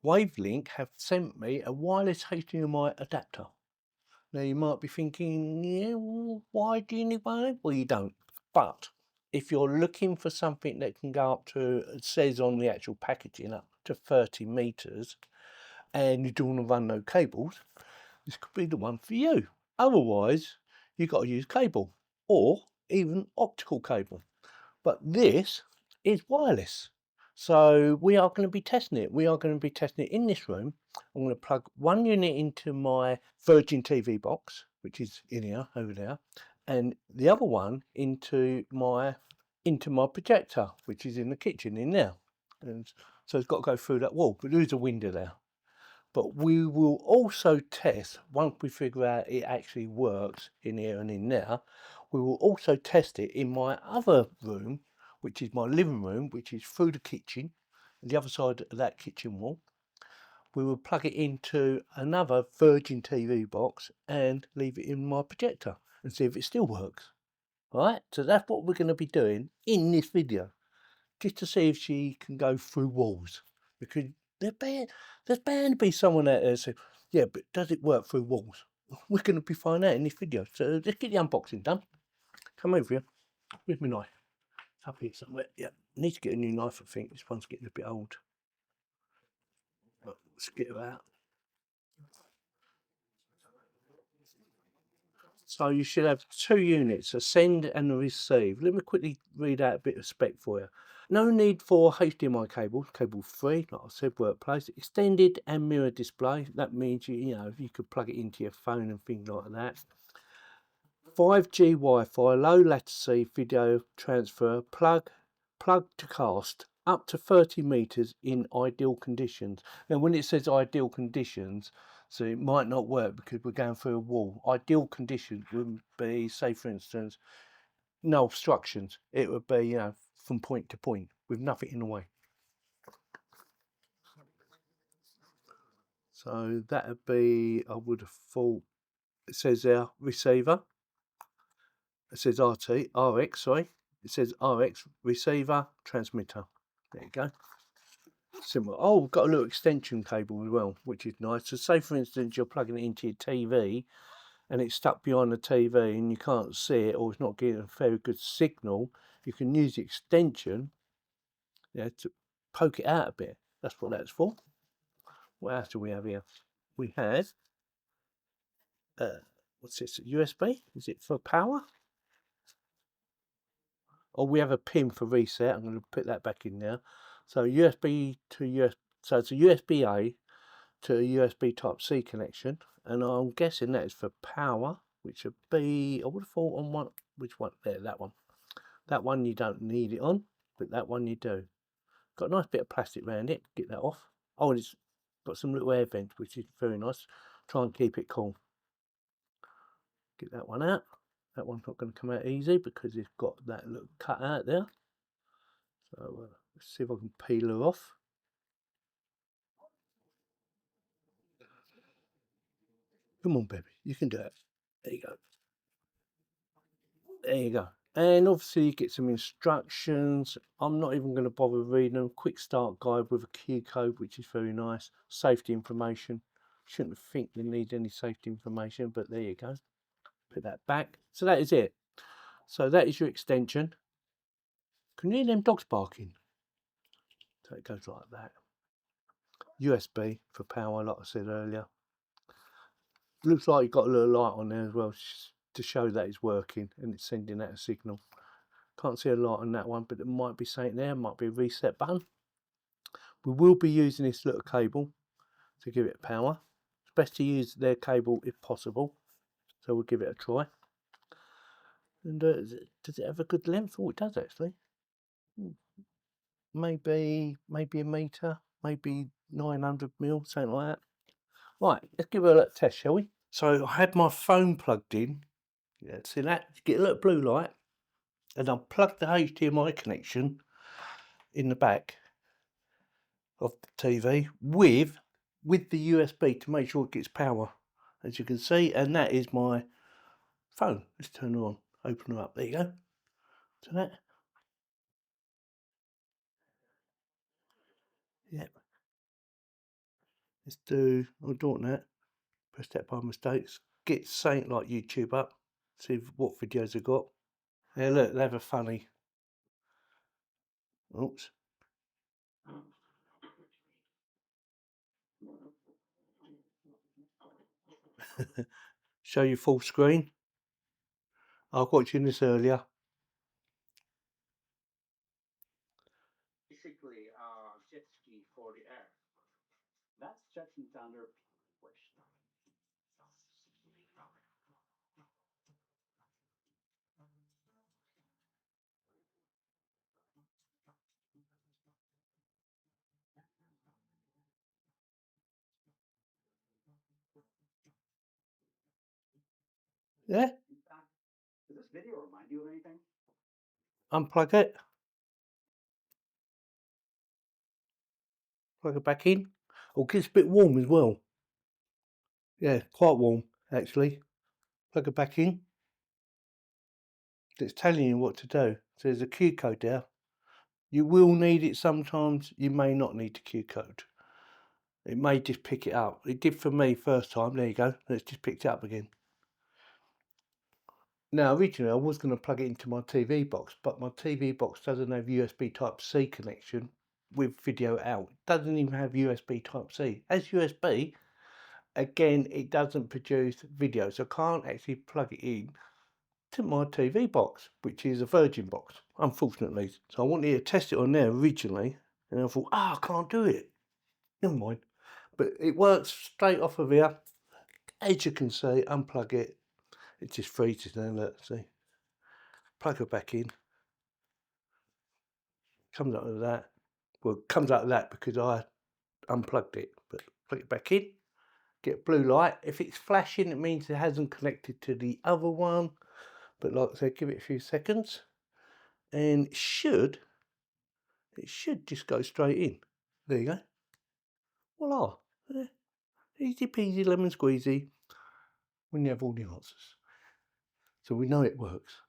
WAVLINK have sent me a wireless HDMI adapter. Now you might be thinking, yeah, well, why do you need one? Well, you don't. But if you're looking for something that can go up to, it says on the actual packaging, up to 30 meters, and you don't want to run no cables, this could be the one for you. Otherwise, you've got to use cable or even optical cable. But this is wireless. So we are going to be testing it. We are going to be testing it in this room. I'm going to plug one unit into my Virgin TV box, which is in here, over there, and the other one into my projector, which is in the kitchen in there. And so it's got to go through that wall, but there is a window there. But we will also test, once we figure out it actually works in here and in there, we will also test it in my other room, which is my living room, which is through the kitchen, the other side of that kitchen wall. We will plug it into another Virgin TV box and leave it in my projector and see if it still works. Right, so that's what we're going to be doing in this video, just to see if she can go through walls, because there's bound to be someone out there saying, yeah, but does it work through walls? We're going to be finding out in this video. So let's get the unboxing done. Come over here. Where's my knife? It's up here somewhere. Yeah, need to get a new knife, I think. This one's getting a bit old. But let's get it out. So you should have two units, a send and a receive. Let me quickly read out a bit of spec for you. No need for HDMI cables, cable 3, like I said, workplace. Extended and mirror display. That means you know, you could plug it into your phone and things like that. 5G Wi-Fi, low latency video transfer, plug to cast, up to 30 meters in ideal conditions. Now when it says ideal conditions, so it might not work because we're going through a wall. Ideal conditions would be, say for instance, no obstructions. It would be, you know, from point to point with nothing in the way. So that would be, I would have thought, it says there, receiver. It says RX, sorry. It says RX, receiver, transmitter. There you go. Similar. Oh, we've got a little extension cable as well, which is nice. So say for instance you're plugging it into your TV and it's stuck behind the TV and you can't see it, or it's not getting a very good signal, you can use the extension, yeah, to poke it out a bit. That's what that's for. What else do we have here? We have what's this? USB? Is it for power? Or we have a pin for reset. I'm going to put that back in there. So USB to USB. So it's a USB-A to a USB Type-C connection, and I'm guessing that is for power, which would be, I would have thought on one, which one? There, that one. That one you don't need it on, but that one you do. Got a nice bit of plastic around it. Get that off. Oh, and it's got some little air vents, which is very nice. Try and keep it cool. Get that one out. That one's not going to come out easy because it's got that little cut out there. So let's see if I can peel her off. Come on, baby, you can do it. There you go. There you go. And obviously you get some instructions. I'm not even going to bother reading them. Quick start guide with a Q code, which is very nice. Safety information. Shouldn't think you need any safety information, but there you go. Put that back. So that is it. So that is your extension. Can you hear them dogs barking? So it goes like that. USB for power, like I said earlier. Looks like you've got a little light on there as well to show that it's working and it's sending out a signal. Can't see a light on that one, but it might be something there, might be a reset button. We will be using this little cable to give it power. It's best to use their cable if possible, so we'll give it a try. And does it have a good length? Oh, it does actually. Maybe a meter, maybe 900 mil, something like that. Right, let's give it a little test, shall we? So I had my phone plugged in. Yeah, see that? Get a little blue light, and I'll plug the HDMI connection in the back of the TV with the USB to make sure it gets power, as you can see, and that is my phone. Let's turn her on, open her up. There you go. So that, yep. Let's do, I'm doing that. Press that by mistakes. Get something like YouTube up. See what videos I've got. Yeah, look, they have a funny. Oops. Show you full screen. I was watching this earlier. Basically, jet ski for the air. That's judgment under question. Yeah. Does this video remind you of anything? Unplug it. Plug it back in. Oh, it gets a bit warm as well. Yeah, quite warm actually. Plug it back in. It's telling you what to do. So there's a Q code there. You will need it sometimes. You may not need the Q code. It may just pick it up. It did for me first time. There you go. It's just picked it up again. Now originally I was going to plug it into my TV box, but my TV box doesn't have USB Type-C connection with video out. It doesn't even have USB Type-C. As USB, again, it doesn't produce video, so I can't actually plug it in to my TV box, which is a Virgin box, unfortunately. So I wanted to test it on there originally, and I thought, I can't do it. Never mind. But it works straight off of here. As you can see, unplug it. It just freezes now, look, see. Plug it back in. Comes out of that. Well, it comes out of that because I unplugged it. But plug it back in. Get blue light. If it's flashing, it means it hasn't connected to the other one. But like I said, give it a few seconds. And it should just go straight in. There you go. Voila. Easy peasy lemon squeezy when you have all the answers. So we know it works.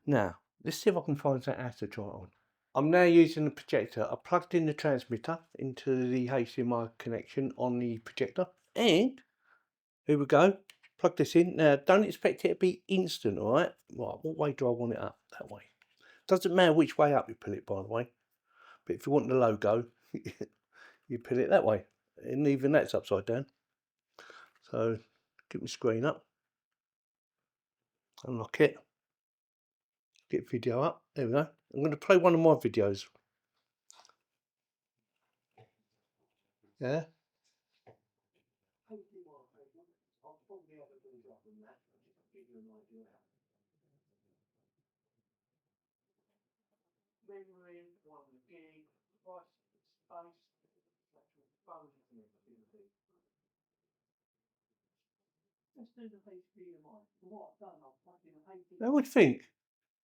Now, let's see if I can find something else to try it on. I'm now using the projector. I plugged in the transmitter into the HDMI connection on the projector. And here we go. Plug this in. Now, don't expect it to be instant, all right? Right, what way do I want it up? That way. Doesn't matter which way up you put it, by the way. But if you want the logo, you put it that way. And even that's upside down. So, get my screen up. Unlock it. Get video up. There we go. I'm going to play one of my videos. Yeah. Now, what do you think?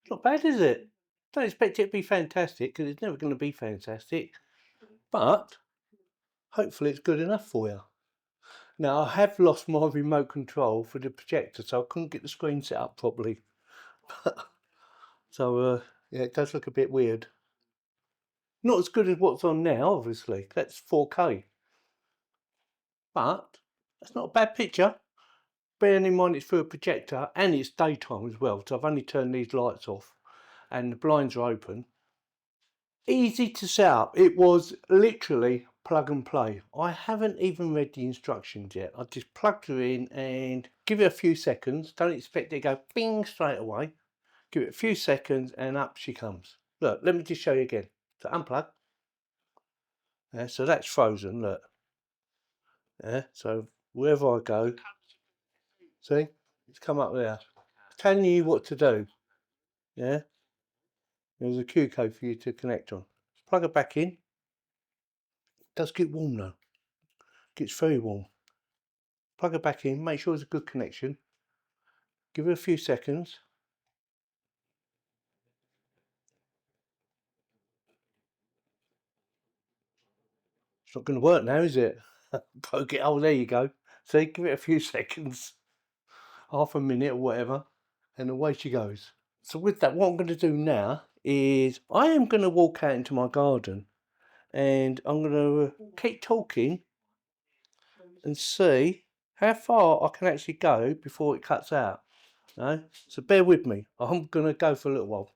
It's not bad, is it? Don't expect it to be fantastic because it's never going to be fantastic. But hopefully it's good enough for you. Now, I have lost my remote control for the projector, so I couldn't get the screen set up properly. So, yeah, it does look a bit weird. Not as good as what's on now, obviously. That's 4K. But that's not a bad picture. Bearing in mind it's through a projector and it's daytime as well, so I've only turned these lights off and the blinds are open. Easy to set up. It was literally plug and play. I haven't even read the instructions yet. I just plugged her in and give it a few seconds. Don't expect it to go bing straight away. Give it a few seconds and up she comes. Look, let me just show you again. So unplug. Yeah, so that's frozen, look. Yeah, so wherever I go, see, it's come up there. It's telling you what to do. Yeah, there's a Q code for you to connect on. Plug it back in. It does get warm though. It gets very warm. Plug it back in, make sure it's a good connection. Give it a few seconds. It's not going to work now, is it? Poke it. Oh, there you go. See, give it a few seconds, half a minute or whatever, and away she goes. So with that, what I'm going to do now is I am going to walk out into my garden and I'm going to keep talking and see how far I can actually go before it cuts out. No? So bear with me. I'm going to go for a little while.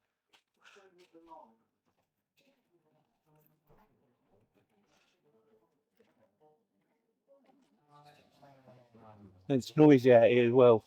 It's noisy out here as well.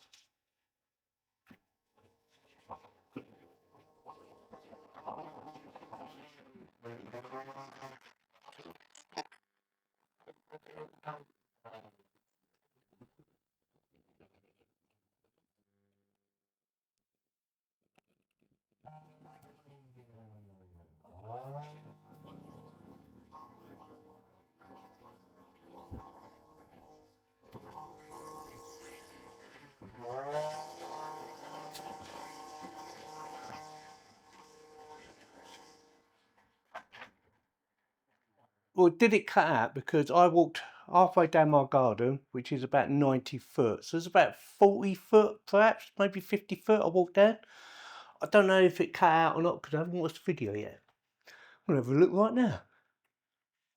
Well, did it cut out because I walked halfway down my garden, which is about 90 foot. So it's about 40 foot, perhaps, maybe 50 foot I walked down. I don't know if it cut out or not because I haven't watched the video yet. I'm going to have a look right now.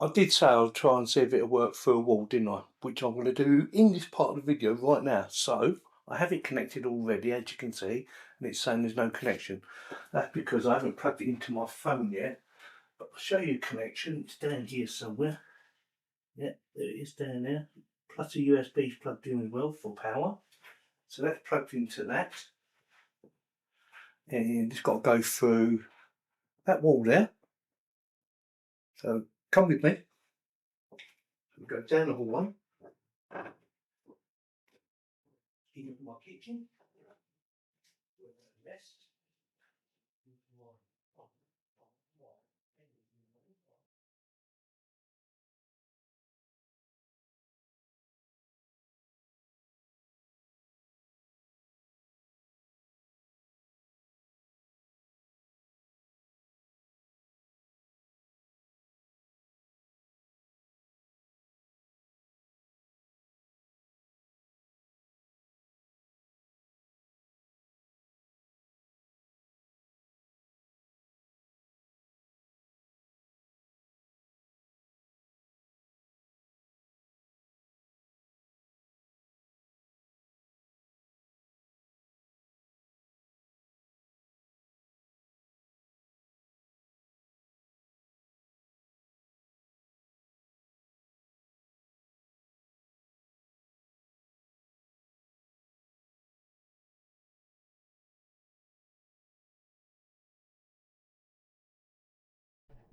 I did say I'll try and see if it'll work through a wall, didn't I? Which I'm going to do in this part of the video right now. So I have it connected already, as you can see, and it's saying there's no connection. That's because I haven't plugged it into my phone yet. But I'll show you connection. It's down here somewhere. Yeah, there it is down there. Plus a USB is plugged in as well for power. So that's plugged into that. And it's got to go through that wall there. So come with me. We go down the hallway. Into my kitchen.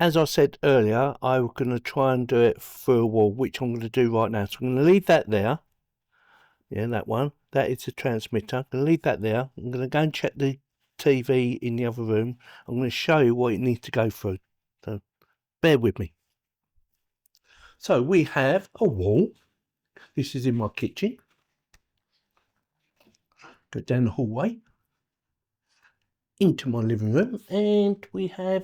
As I said earlier, I was going to try and do it through a wall, which I'm going to do right now. So I'm going to leave that there. Yeah, that one. That is the transmitter. I'm going to leave that there. I'm going to go and check the TV in the other room. I'm going to show you what it needs to go through. So bear with me. So we have a wall. This is in my kitchen. Go down the hallway into my living room, and we have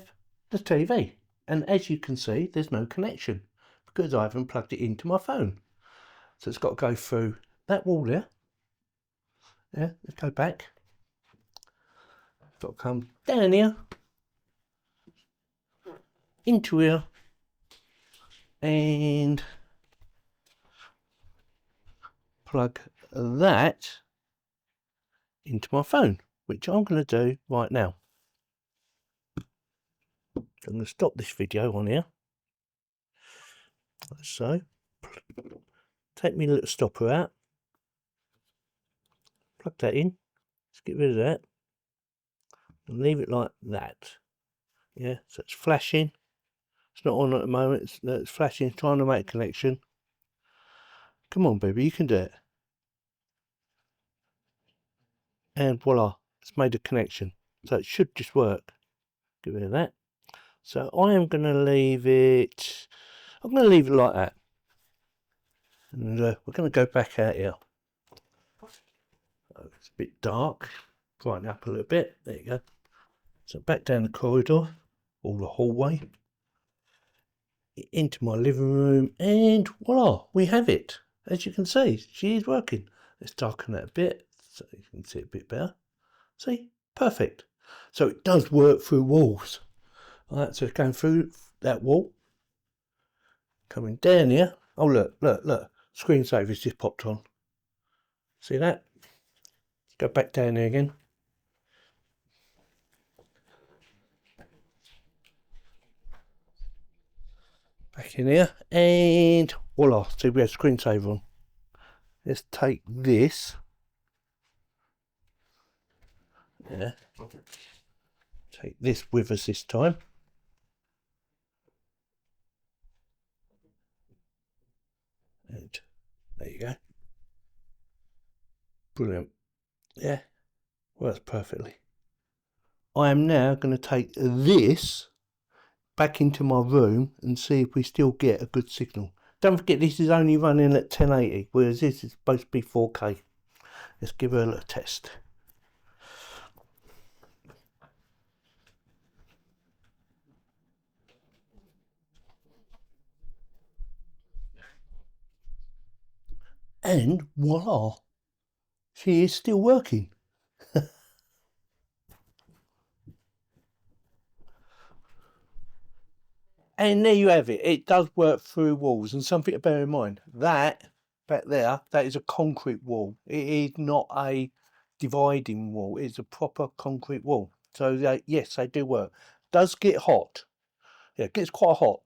the TV. And as you can see, there's no connection because I haven't plugged it into my phone. So it's got to go through that wall there. Yeah, let's go back. It's got to come down here, into here, and plug that into my phone, which I'm going to do right now. I'm going to stop this video on here. So, take my little stopper out, plug that in, let's get rid of that, and leave it like that. Yeah, so it's flashing. It's not on at the moment, it's flashing, it's trying to make a connection. Come on, baby, you can do it. And voila, it's made a connection. So it should just work. Get rid of that. So I am going to leave it, I'm going to leave it like that. And we're going to go back out here. Oh, it's a bit dark. Brighten up a little bit. There you go. So back down the corridor, or the hallway, into my living room, and voila, we have it. As you can see, she is working. Let's darken that a bit so you can see it a bit better. See? Perfect. So it does work through walls. Alright, so it's going through that wall, coming down here. Oh, look, look, look. screensaver's just popped on. See that? Go back down there again. Back in here, and voila, see we have screensaver on. Let's take this. Yeah. Take this with us this time. And there you go. Brilliant. Yeah, works perfectly. I am now going to take this back into my room and see if we still get a good signal. Don't forget this is only running at 1080, whereas this is supposed to be 4K. Let's give her a little test. And voila, she is still working. And there you have it. It does work through walls. And something to bear in mind, that back there, that is a concrete wall. It is not a dividing wall. It's a proper concrete wall. So yes, they do work. Does get hot. Yeah, it gets quite hot.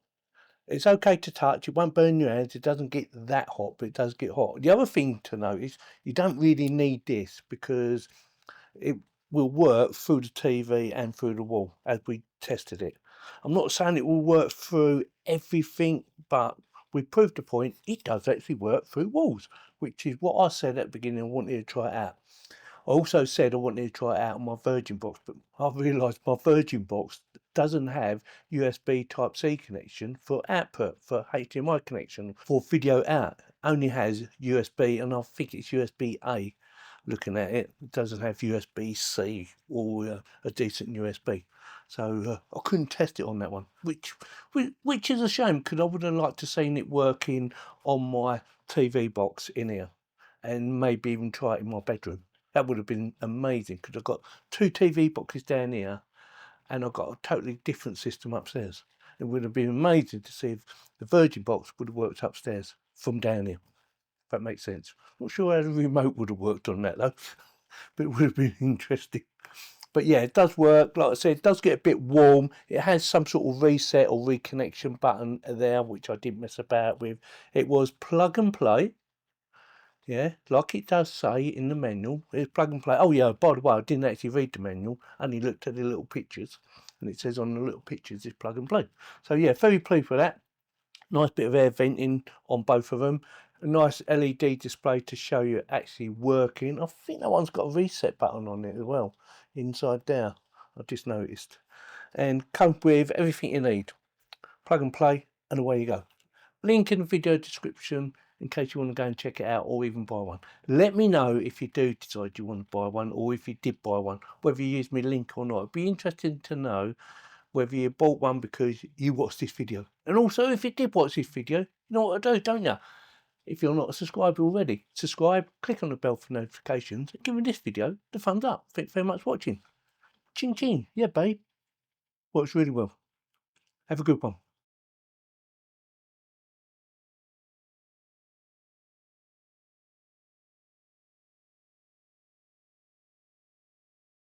It's okay to touch. It won't burn your hands. It doesn't get that hot, but it does get hot. The other thing to notice, you don't really need this because it will work through the TV and through the wall as we tested it. I'm not saying it will work through everything, but we proved the point it does actually work through walls, which is what I said at the beginning. I wanted to try it out. I also said I wanted to try it out on my Virgin box, but I've realised my Virgin box doesn't have USB Type-C connection for output, for HDMI connection, for video out. Only has USB, and I think it's USB-A. Looking at it, it doesn't have USB-C or a decent USB. So I couldn't test it on that one, which is a shame, because I would have liked to seen it working on my TV box in here, and maybe even try it in my bedroom. That would have been amazing, because I've got two TV boxes down here and I've got a totally different system upstairs. It would have been amazing to see if the Virgin box would have worked upstairs from down here, if that makes sense. Not sure how the remote would have worked on that though, but it would have been interesting. But yeah, it does work. Like I said, it does get a bit warm. It has some sort of reset or reconnection button there, which I didn't mess about with. It was plug and play. Yeah, like it does say in the manual, it's plug and play. Oh yeah, by the way, I didn't actually read the manual, only looked at the little pictures, and it says on the little pictures it's plug and play. So yeah, very pleased with that. Nice bit of air venting on both of them. A nice LED display to show you actually working. I think that one's got a reset button on it as well, inside there, I just noticed. And comes with everything you need. Plug and play, and away you go. Link in the video description in case you want to go and check it out or even buy one. Let me know if you do decide you want to buy one, or if you did buy one, whether you use my link or not. It'd be interesting to know whether you bought one because you watched this video. And also, if you did watch this video, you know what to do, don't you? If you're not a subscriber already, subscribe, click on the bell for notifications, and give me this video the thumbs up. Thanks very much for watching. Ching ching. Yeah, babe. Works really well. Have a good one.